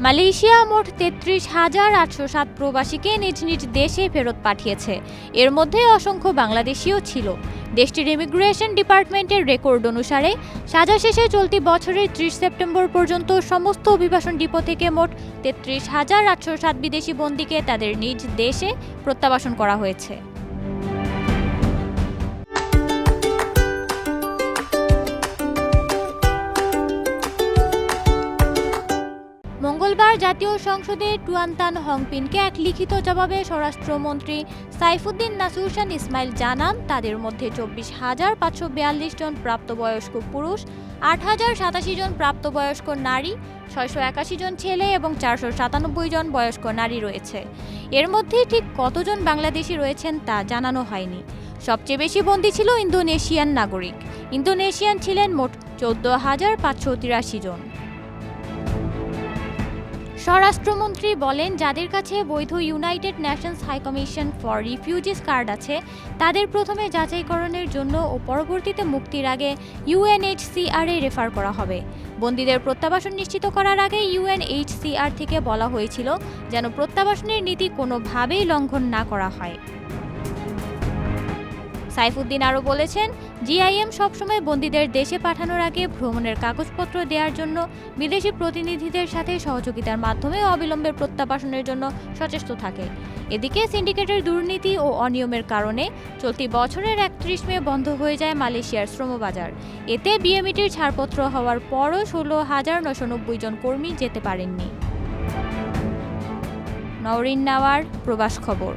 Malaysia মোট ৩৩,৮০৭ প্রবাসীকে নিজ নিজ দেশে ফেরত পাঠিয়েছে। এর মধ্যে অসংখ্য বাংলাদেশিও ছিল। দেশটির ইমিগ্রেশন ডিপার্টমেন্টের রেকর্ড অনুসারে সাজা শেষে চলতি বছরের ৩০ সেপ্টেম্বর পর্যন্ত সমস্ত অভিবাসন ডিপো থেকে মোট ৩৩,৮০৭ বিদেশি বন্দীকে তাদের নিজ দেশে প্রত্যাবাসন করা হয়েছে। মঙ্গলবার জাতীয় সংসদে টুয়ান্তান হংপিনকে এক লিখিত জবাবে স্বরাষ্ট্রমন্ত্রী সাইফুদ্দিন নাসুরশান ইসমাইল জানান, তাদের মধ্যে ২৪,৫৪২ জন প্রাপ্তবয়স্ক পুরুষ, ৮,০৮৭ জন প্রাপ্তবয়স্ক নারী, ৬৮১ জন ছেলে এবং ৪৯৭ জন বয়স্ক নারী রয়েছে। এর মধ্যে ঠিক কতজন বাংলাদেশি রয়েছেন তা জানানো হয়নি। সবচেয়ে বেশি বন্দী ছিল ইন্দোনেশিয়ান নাগরিক। ইন্দোনেশিয়ান ছিলেন মোট ১৪,৫৮৩ জন। স্বরাষ্ট্রমন্ত্রী বলেন, যাদের কাছে বৈধ United Nations high commission for refugees card আছে তাদের প্রথমে যাচাইকরণের জন্য ও পরবর্তীতে মুক্তির আগে ইউএনএইচসিআর-এ রেফার করা হবে। বন্দীদের প্রত্যাবাসন নিশ্চিত করার আগে ইউএনএইচসিআর থেকে বলা হয়েছিল যেন প্রত্যাবাসনের নীতি কোনোভাবেই লঙ্ঘন না করা হয়। সাইফুদ্দিন আরও বলেছেন, জিআইএম সবসময় বন্দীদের দেশে পাঠানোর আগে ভ্রমণের কাগজপত্র দেওয়ার জন্য বিদেশি প্রতিনিধিদের সাথে সহযোগিতার মাধ্যমে অবিলম্বে প্রত্যাবাসনের জন্য সচেষ্ট থাকে। এদিকে সিন্ডিকেটের দুর্নীতি ও অনিয়মের কারণে চলতি বছরের ৩১ মে বন্ধ হয়ে যায় মালয়েশিয়ার শ্রমবাজার। এতে বিএমইটির ছাড়পত্র হওয়ার পরও ১৬,৯৯০ জন কর্মী যেতে পারেননি। নওরিন নাওয়ার, প্রবাস খবর।